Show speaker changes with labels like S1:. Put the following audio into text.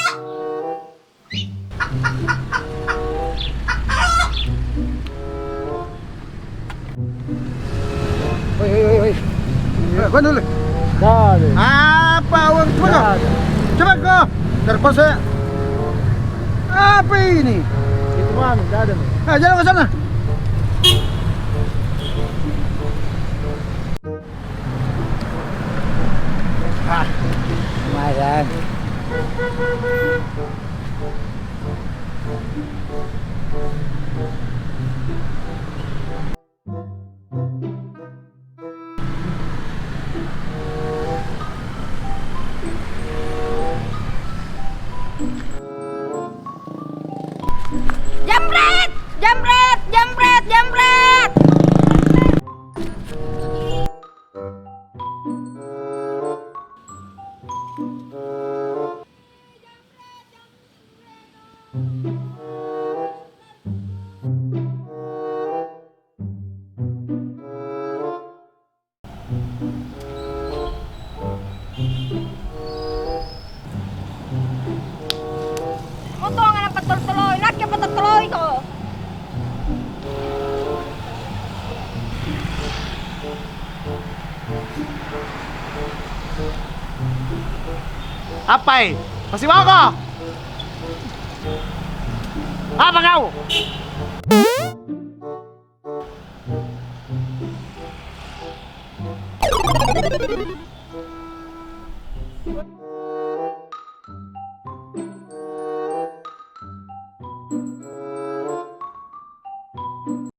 S1: Hoy. Kuan dulu.
S2: Dale.
S1: Apa uang semua?
S2: Dale.
S1: Cepat kau. Telepon saya. Apa ini?
S2: Itu mami, dale.
S1: Jalan ke sana. Lumayan.
S3: Jambret! Jambret! Jambret! Jambret! Moto nga ng patol-tuloy. Lahat yung patol-tuloy ko.
S2: Apay, pasiwa ko. Pagaw.